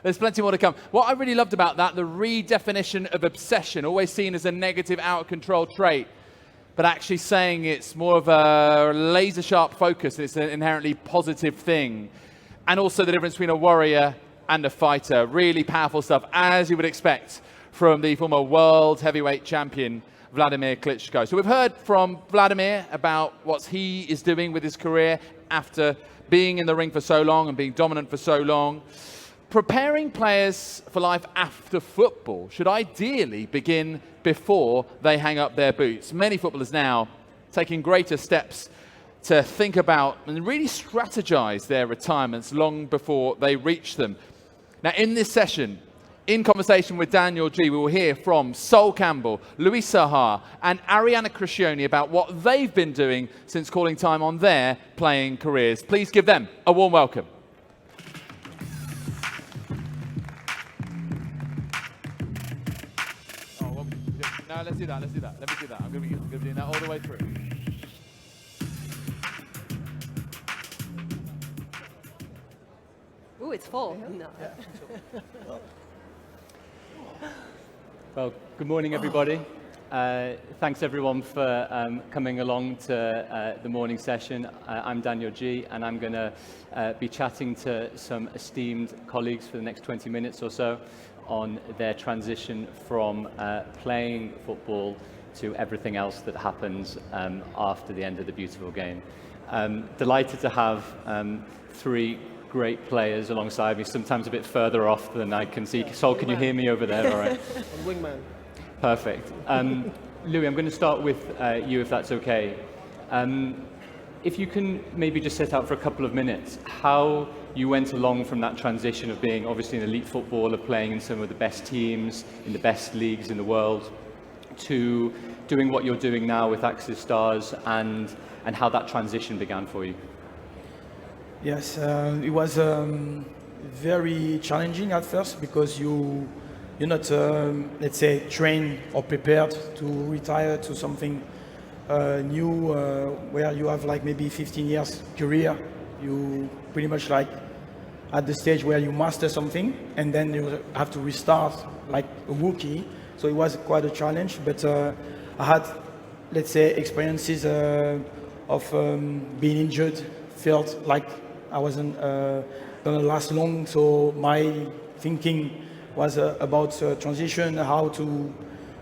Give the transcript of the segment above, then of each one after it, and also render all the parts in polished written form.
There's plenty more to come. What I really loved about that, the redefinition of obsession, always seen as a negative, out-of-control trait, but actually saying it's more of a laser-sharp focus, it's an inherently positive thing. And also the difference between a warrior and a fighter. Really powerful stuff, as you would expect from the former world heavyweight champion, Vladimir Klitschko. So we've heard from Vladimir about what he is doing with his career after being in the ring for so long and being dominant for so long. Preparing players for life after football should ideally begin before they hang up their boots. Many footballers now taking greater steps to think about and really strategize their retirements long before they reach them. Now, in this session, in conversation with Daniel Geey, we will hear from Sol Campbell, Saha and Arianna Criscione about what they've been doing since calling time on their playing careers. Please give them a warm welcome. No, let's do that. Let me do that. I'm going to be doing that all the way through. Ooh, it's full. No. Well, good morning, everybody. Thanks, everyone, for coming along to the morning session. I'm Daniel Geey, and I'm going to be chatting to some esteemed colleagues for the next 20 minutes or so on their transition from playing football to everything else that happens after the end of the beautiful game. Delighted to have three great players alongside me, sometimes a bit further off than I can see. Sol, can you hear me over there? All right. Wingman. Perfect. Louis, I'm going to start with you, if that's okay. If you can maybe just set out for a couple of minutes how you went along from that transition of being obviously an elite footballer, playing in some of the best teams, in the best leagues in the world, to doing what you're doing now with Axis Stars, and how that transition began for you. Yes, it was very challenging at first because you're not, let's say, trained or prepared to retire to something new, where you have like maybe 15 years career. You pretty much like at the stage where you master something and then you have to restart like a rookie. So it was quite a challenge, but I had, let's say, experiences of being injured, felt like I wasn't gonna last long. So my thinking was about transition, how to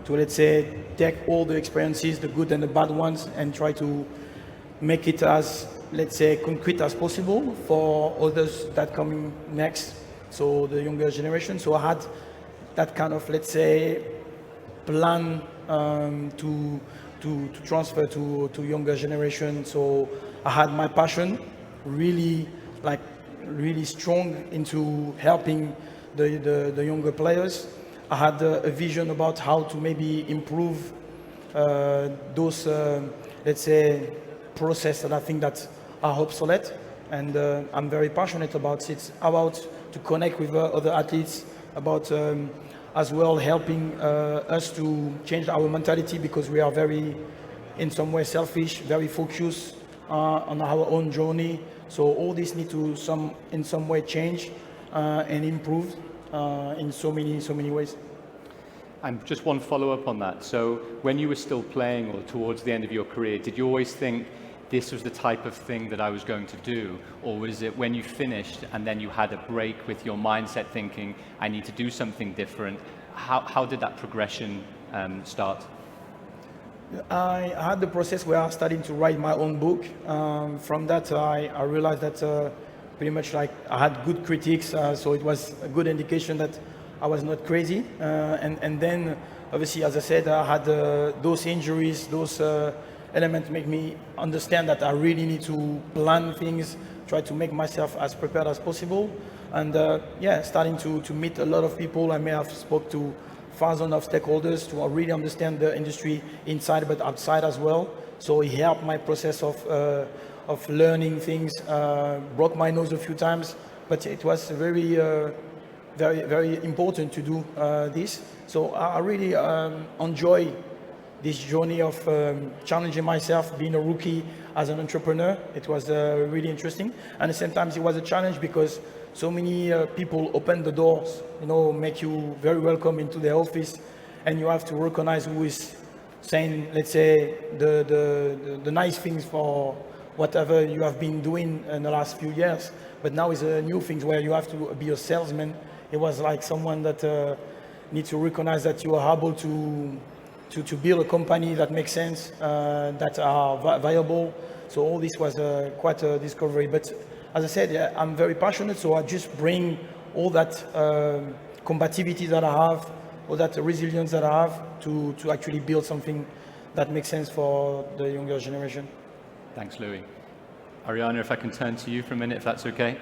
let's say take all the experiences, the good and the bad ones, and try to make it as, let's say, concrete as possible for others that come next, so the younger generation. So I had that kind of, let's say, plan to transfer to younger generation. So I had my passion really strong into helping the younger players. I had a vision about how to maybe improve those, let's say, process that I think that are obsolete, and I'm very passionate about it, about to connect with other athletes, about as well helping us to change our mentality, because we are very, in some way, selfish, very focused on our own journey. So all this need to in some way change and improve in so many ways. And just one follow-up on that. So when you were still playing or towards the end of your career, did you always think this was the type of thing that I was going to do? Or was it when you finished and then you had a break with your mindset thinking, I need to do something different? How did that progression start? I had the process where I started to write my own book. From that, I realized that pretty much like I had good critics, so it was a good indication that I was not crazy. And then, obviously, as I said, I had those injuries, those elements make me understand that I really need to plan things, try to make myself as prepared as possible. And starting to meet a lot of people. I may have spoke to thousands of stakeholders to really understand the industry inside but outside as well. So it helped my process of learning things. Broke my nose a few times, but it was very, very important to do this. So I really enjoy this journey of challenging myself, being a rookie as an entrepreneur. It was really interesting. And at the same time, it was a challenge because so many people open the doors, make you very welcome into the office, and you have to recognize who is saying, let's say, the nice things for whatever you have been doing in the last few years. But now it's a new thing where you have to be a salesman. It was like someone that needs to recognize that you are able to build a company that makes sense, that are viable. So all this was quite a discovery. But as I said, yeah, I'm very passionate, so I just bring all that compatibility that I have, all that resilience that I have to actually build something that makes sense for the younger generation. Thanks, Louis. Arianna, if I can turn to you for a minute, if that's okay.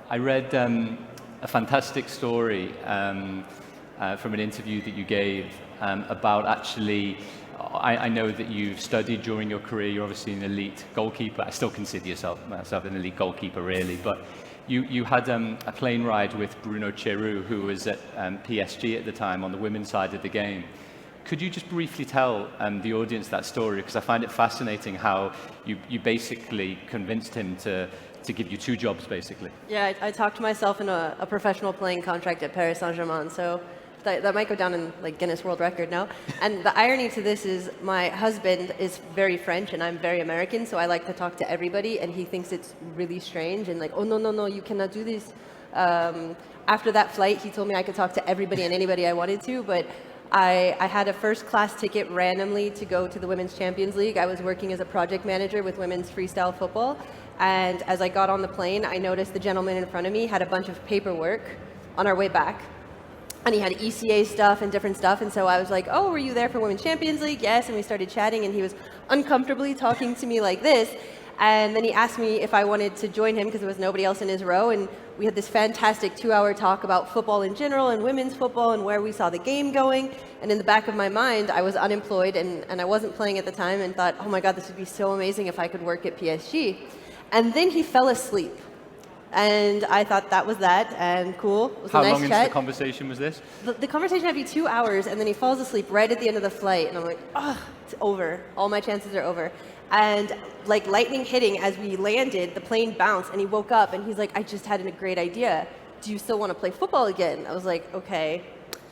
I read a fantastic story from an interview that you gave about actually, I know that you've studied during your career, you're obviously an elite goalkeeper. I still consider myself an elite goalkeeper, really, but you had a plane ride with Bruno Cheru, who was at PSG at the time on the women's side of the game. Could you just briefly tell the audience that story? Because I find it fascinating how you basically convinced him to give you 2 jobs, basically. Yeah, I talked myself in a professional playing contract at Paris Saint-Germain, so that might go down in like Guinness World Record now. And the irony to this is my husband is very French and I'm very American, so I like to talk to everybody, and he thinks it's really strange and like, oh, no, you cannot do this. After that flight, he told me I could talk to everybody and anybody I wanted to, but I had a first-class ticket randomly to go to the Women's Champions League. I was working as a project manager with women's freestyle football, and as I got on the plane, I noticed the gentleman in front of me had a bunch of paperwork on our way back. And he had ECA stuff and different stuff, and so I was like, oh, were you there for Women's Champions League? Yes, and we started chatting, and he was uncomfortably talking to me like this, and then he asked me if I wanted to join him because there was nobody else in his row, and we had this fantastic 2-hour talk about football in general and women's football and where we saw the game going, and in the back of my mind, I was unemployed, and I wasn't playing at the time, and thought, oh my God, this would be so amazing if I could work at PSG. And then he fell asleep. And I thought that was that, and cool. It was How a nice long chat. into the conversation was this? The conversation had to be 2 hours, and then he falls asleep right at the end of the flight, and I'm like, oh, it's over. All my chances are over. And like lightning hitting as we landed, the plane bounced, and he woke up, and he's like, I just had a great idea. Do you still want to play football again? I was like, okay,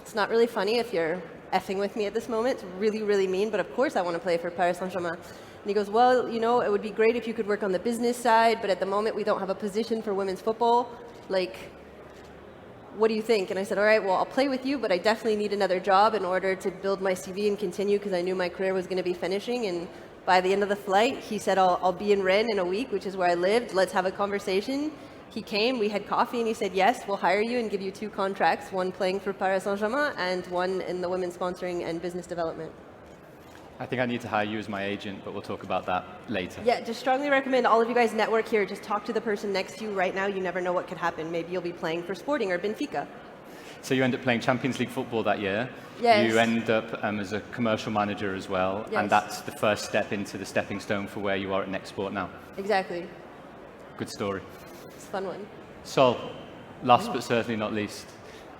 it's not really funny if you're effing with me at this moment. It's really, really mean, but of course I want to play for Paris Saint-Germain. And he goes, well, it would be great if you could work on the business side, but at the moment we don't have a position for women's football. Like, what do you think? And I said, all right, well, I'll play with you, but I definitely need another job in order to build my CV and continue, because I knew my career was going to be finishing. And by the end of the flight, he said, I'll be in Rennes in a week, which is where I lived. Let's have a conversation. He came, we had coffee, and he said, yes, we'll hire you and give you 2 contracts, one playing for Paris Saint-Germain and one in the women's sponsoring and business development. I think I need to hire you as my agent, but we'll talk about that later. Yeah, just strongly recommend all of you guys network here. Just talk to the person next to you right now. You never know what could happen. Maybe you'll be playing for Sporting or Benfica. So you end up playing Champions League football that year. Yes. You end up as a commercial manager as well. Yes. And that's the first step into the stepping stone for where you are at Next Sport now. Exactly. Good story. It's a fun one. Sol, last but certainly not least.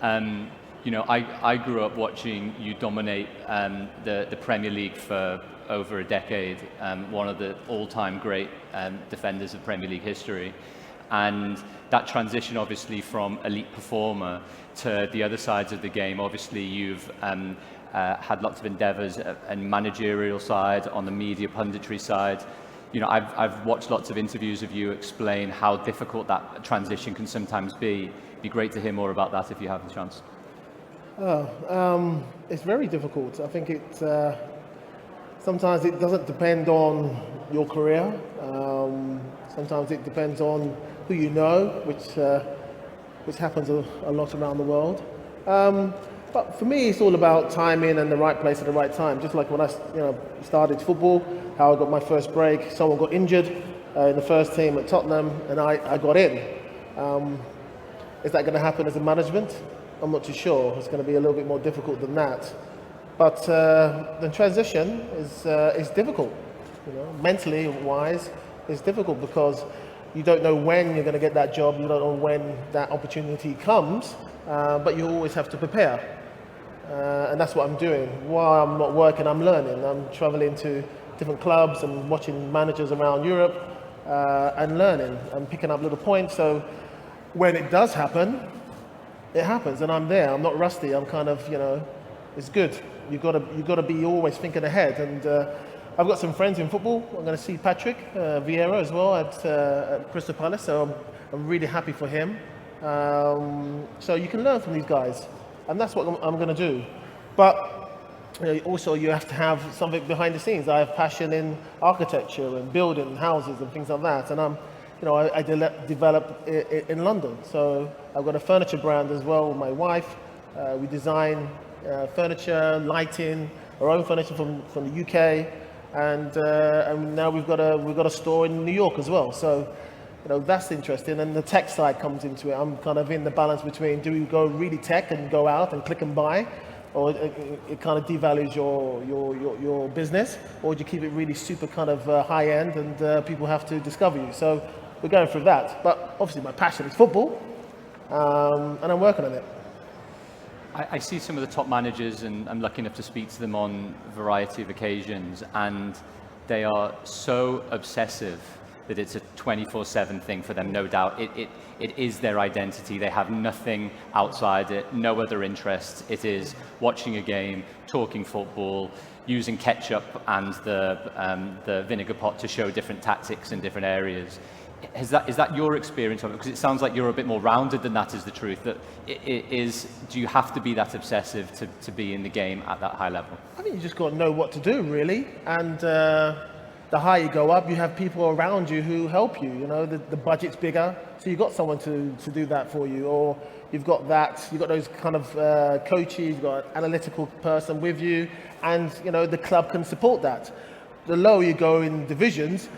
I grew up watching you dominate the Premier League for over a decade, one of the all-time great defenders of Premier League history. And that transition, obviously, from elite performer to the other sides of the game, obviously you've had lots of endeavors and managerial side, on the media punditry side. I've watched lots of interviews of you explain how difficult that transition can sometimes be. It'd be great to hear more about that if you have the chance. It's very difficult. I think sometimes it doesn't depend on your career. Sometimes it depends on who you know, which happens a lot around the world. But for me, it's all about timing and the right place at the right time. Just like when I started football, how I got my first break. Someone got injured in the first team at Tottenham, and I got in. Is that going to happen as a management? I'm not too sure. It's going to be a little bit more difficult than that. But the transition is difficult. Mentally wise, it's difficult because you don't know when you're going to get that job. You don't know when that opportunity comes, but you always have to prepare. And that's what I'm doing. While I'm not working, I'm learning. I'm traveling to different clubs and watching managers around Europe and learning and picking up little points. So when it does happen, it happens, and I'm there. I'm not rusty. I'm kind of, it's good. You've got to be always thinking ahead. And I've got some friends in football. I'm going to see Patrick Vieira as well at Crystal Palace. So I'm really happy for him. So you can learn from these guys, and that's what I'm going to do. But also you have to have something behind the scenes. I have passion in architecture and building houses and things like that, and I develop in London. So I've got a furniture brand as well with my wife. We design furniture, lighting, our own furniture from the UK, and now we've got a store in New York as well. So that's interesting, and the tech side comes into it. I'm kind of in the balance between, do we go really tech and go out and click and buy, or it kind of devalues your business, or do you keep it really super kind of high end and people have to discover you? So we're going through that. But obviously my passion is football, and I'm working on it. I see some of the top managers, and I'm lucky enough to speak to them on a variety of occasions, and they are so obsessive that it's a 24/7 thing for them, no doubt. It is their identity. They have nothing outside it, no other interests. It is watching a game, talking football, using ketchup and the vinegar pot to show different tactics in different areas. Is that your experience of it? Because it sounds like you're a bit more rounded than that, is the truth. That do you have to be that obsessive to be in the game at that high level? I think you just got to know what to do, really. And the higher you go up, you have people around you who help you. The budget's bigger, so you've got someone to do that for you. Or you've got those kind of coaches, you've got an analytical person with you, and the club can support that. The lower you go in divisions,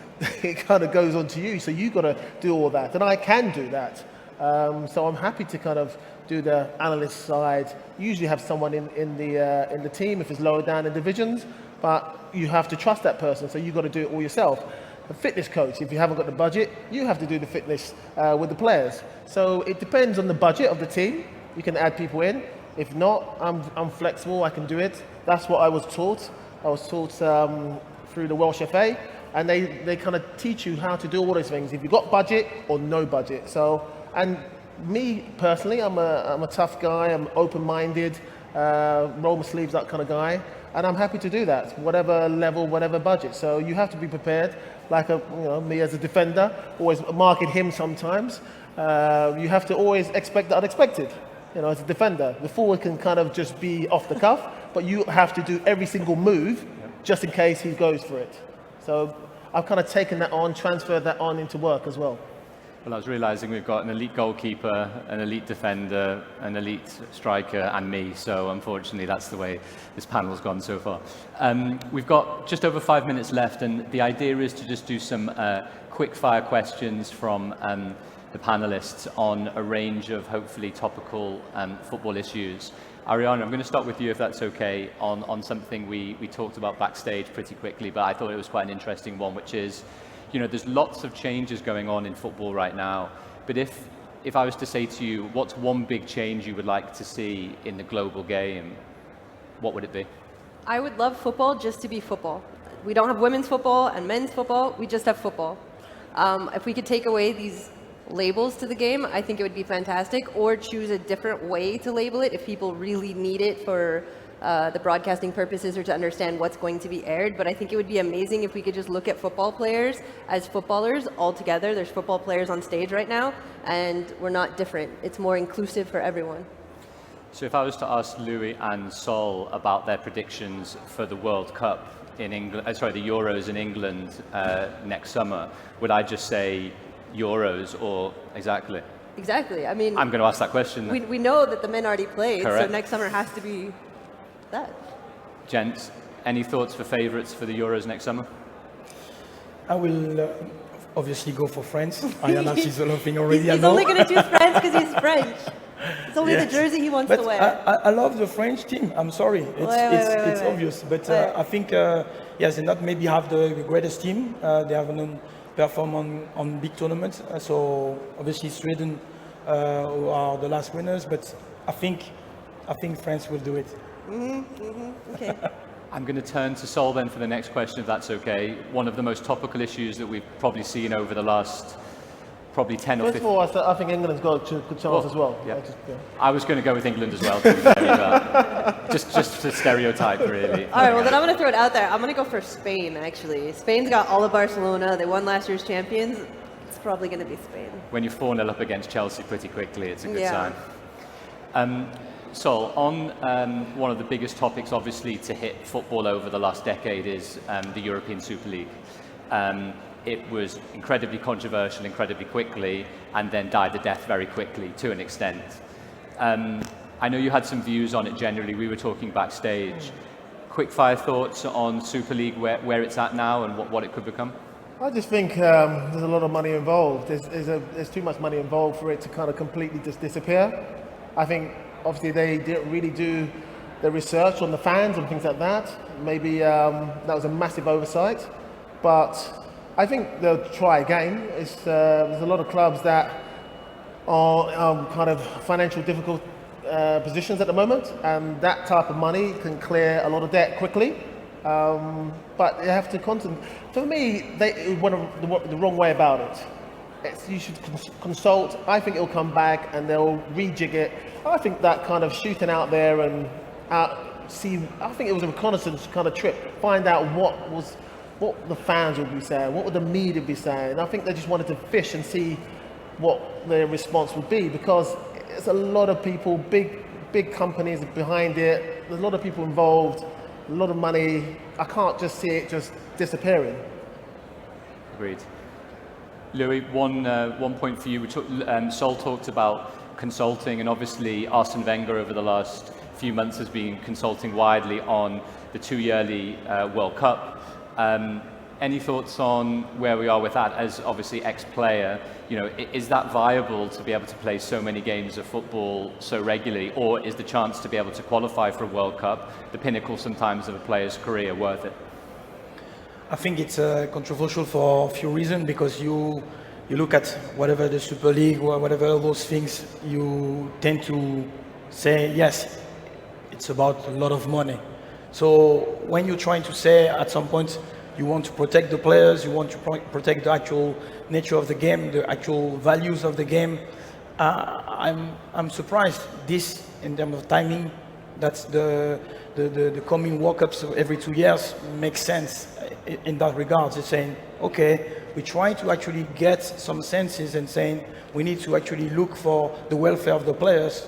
it kind of goes on to you, so you've got to do all that, and I can do that. So I'm happy to kind of do the analyst side. Usually have someone in the team if it's lower down in divisions, but you have to trust that person, so you've got to do it all yourself. A fitness coach, if you haven't got the budget, you have to do the fitness with the players. So it depends on the budget of the team. You can add people in. If not, I'm flexible. I can do it. That's what I was taught. I was taught through the Welsh FA, and they kind of teach you how to do all those things. If you've got budget or no budget. So, and me personally, I'm a tough guy. I'm open-minded, roll my sleeves up kind of guy, and I'm happy to do that, whatever level, whatever budget. So you have to be prepared. Like me as a defender, always marking him sometimes. You have to always expect the unexpected. As a defender, the forward can kind of just be off the cuff, but you have to do every single move just in case he goes for it. So I've kind of taken that on, transferred that on into work as well. Well, I was realising we've got an elite goalkeeper, an elite defender, an elite striker, and me. So unfortunately, that's the way this panel's gone so far. We've got just over 5 minutes left, and the idea is to just do some quick-fire questions from the panelists on a range of hopefully topical football issues. Arianna, I'm going to start with you, if that's okay, on something we talked about backstage pretty quickly, but I thought it was quite an interesting one, which is, there's lots of changes going on in football right now, but if I was to say to you, what's one big change you would like to see in the global game, what would it be? I would love football just to be football. We don't have women's football and men's football, we just have football. If we could take away these labels to the game, I think it would be fantastic, or choose a different way to label it if people really need it for the broadcasting purposes or to understand what's going to be aired. But I think it would be amazing if we could just look at football players as footballers all together. There's football players on stage right now, and we're not different. It's more inclusive for everyone. So if I was to ask Louis and Sol about their predictions for the World Cup in England, the Euros in England next summer, would I just say Euros, or exactly? Exactly. I mean, I'm going to ask that question. We know that the men already played, Correct. So next summer has to be that. Gents, any thoughts for favourites for the Euros next summer? I will obviously go for France. Arianna, she's laughing already. He's only going to choose France because he's French. It's only the jersey he wants to wear. I love the French team. I'm sorry. It's obvious. But I think, yes, they not maybe have the greatest team. They haven't performed on big tournaments. So obviously Sweden who are the last winners. But I think France will do it. Okay. I'm going to turn to Sol then for the next question, if that's okay. One of the most topical issues that we've probably seen over the last probably 10 or 15. First of all, I think England's got a good chance as well. Yeah. I was going to go with England as well. Just to stereotype, really. All right, well, then I'm going to throw it out there. I'm going to go for Spain, actually. Spain's got all of Barcelona. They won last year's champions. It's probably going to be Spain. When you're 4-0 up against Chelsea pretty quickly, it's a good sign. Sol, on one of the biggest topics, obviously, to hit football over the last decade is the European Super League. It was incredibly controversial, incredibly quickly, and then died a death very quickly, to an extent. I know you had some views on it generally. We were talking backstage. Quick fire thoughts on Super League, where it's at now and what it could become? I just think there's a lot of money involved. There's too much money involved for it to kind of completely just disappear. I think, obviously, they didn't really do the research on the fans and things like that. Maybe that was a massive oversight. But I think they'll try again. There's a lot of clubs that are kind of financial difficult positions at the moment, and that type of money can clear a lot of debt quickly. But you have to concentrate. For me, they went the wrong way about it. You should consult. I think it'll come back and they'll rejig it. I think that kind of shooting out there and see. I think it was a reconnaissance kind of trip. Find out what the fans would be saying, what would the media be saying. I think they just wanted to fish and see what their response would be, because there's a lot of people, big companies behind it. There's a lot of people involved, a lot of money. I can't just see it just disappearing. Agreed. Louis, one point for you. Sol talked about consulting, and obviously Arsene Wenger over the last few months has been consulting widely on the 2-yearly World Cup. Any thoughts on where we are with that as obviously ex-player? You know, is that viable to be able to play so many games of football so regularly, or is the chance to be able to qualify for a World Cup, the pinnacle sometimes of a player's career, worth it? I think it's controversial for a few reasons, because you look at whatever the Super League or whatever those things, you tend to say, yes, it's about a lot of money. So when you're trying to say at some point you want to protect the players, you want to protect the actual nature of the game, the actual values of the game, I'm surprised this, in terms of timing, that's the coming World Cups every 2 years makes sense in that regard. It's saying, okay, we try to actually get some senses and saying we need to actually look for the welfare of the players,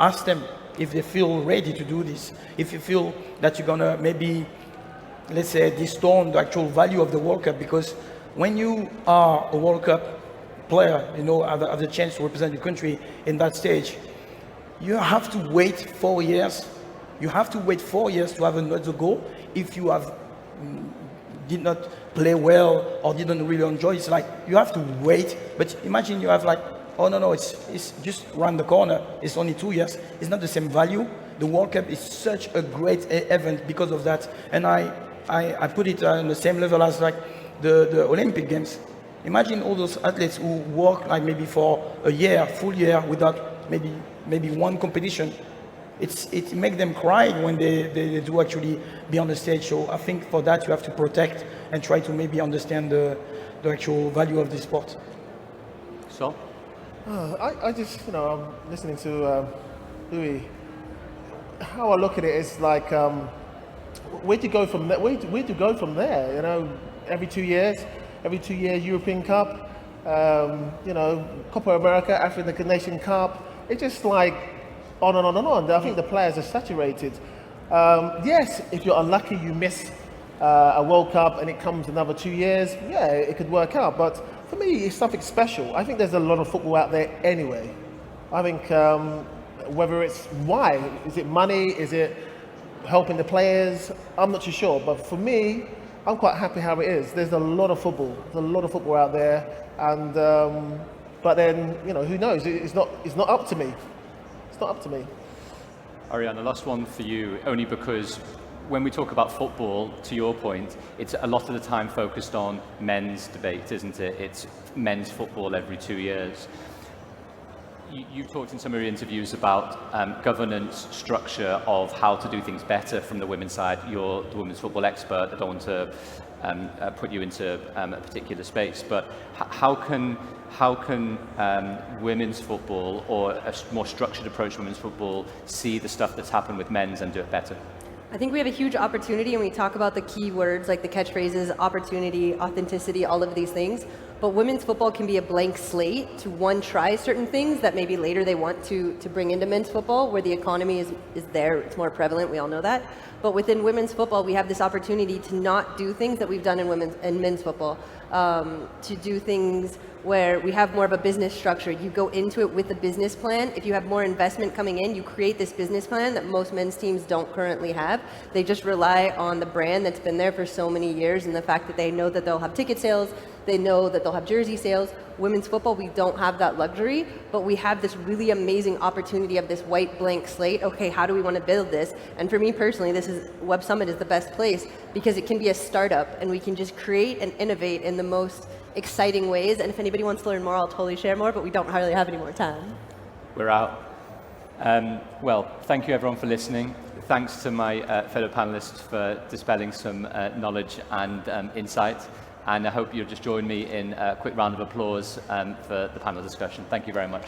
ask them if they feel ready to do this, if you feel that you're gonna maybe, let's say, distort the actual value of the World Cup, because when you are a World Cup player, you know, have the chance to represent your country in that stage, you have to wait 4 years. You have to wait 4 years to have another goal. If you did not play well or didn't really enjoy, it's like you have to wait. But imagine you have like, oh no, it's just around the corner. It's only 2 years. It's not the same value. The World Cup is such a great event because of that. And I put it on the same level as like the Olympic Games. Imagine all those athletes who work like maybe for a year, full year, without maybe one competition. It makes them cry when they do actually be on the stage. So I think for that you have to protect and try to maybe understand the actual value of the sport. So? I just, I'm listening to Louis. How I look at it is like, where do you go from there? Where do you go from there? You know, every 2 years European Cup, Copa America, African Nation Cup. It's just like on and on and on. I think the players are saturated. Yes, if you're unlucky, you miss a World Cup and it comes another 2 years. Yeah, it could work out. But for me, it's something special. I think there's a lot of football out there anyway. I think whether it's why, is it money, is it helping the players? I'm not too sure. But for me, I'm quite happy how it is. There's a lot of football. There's a lot of football out there, and but then who knows? It's not up to me. It's not up to me. Arianna, last one for you, only because when we talk about football, to your point, it's a lot of the time focused on men's debate, isn't it? It's men's football every 2 years. you've talked in some of your interviews about governance structure of how to do things better from the women's side. You're the women's football expert. I don't want to put you into a particular space, but how can women's football, or a more structured approach to women's football, see the stuff that's happened with men's and do it better? I think we have a huge opportunity, and we talk about the key words like the catchphrases, opportunity, authenticity, all of these things. But women's football can be a blank slate to, one, try certain things that maybe later they want to bring into men's football, where the economy is there, it's more prevalent, we all know that. But within women's football, we have this opportunity to not do things that we've done in men's football, to do things where we have more of a business structure. You go into it with a business plan. If you have more investment coming in, you create this business plan that most men's teams don't currently have. They just rely on the brand that's been there for so many years, and the fact that they know that they'll have ticket sales, they know that they'll have jersey sales. Women's football, we don't have that luxury, but we have this really amazing opportunity of this white blank slate. Okay, how do we want to build this? And for me personally, Web Summit is the best place because it can be a startup, and we can just create and innovate in the most exciting ways. And if anybody wants to learn more, I'll totally share more, but we don't hardly have any more time. We're out. Well, thank you everyone for listening. Thanks to my fellow panelists for dispelling some knowledge and insight. And I hope you'll just join me in a quick round of applause for the panel discussion. Thank you very much.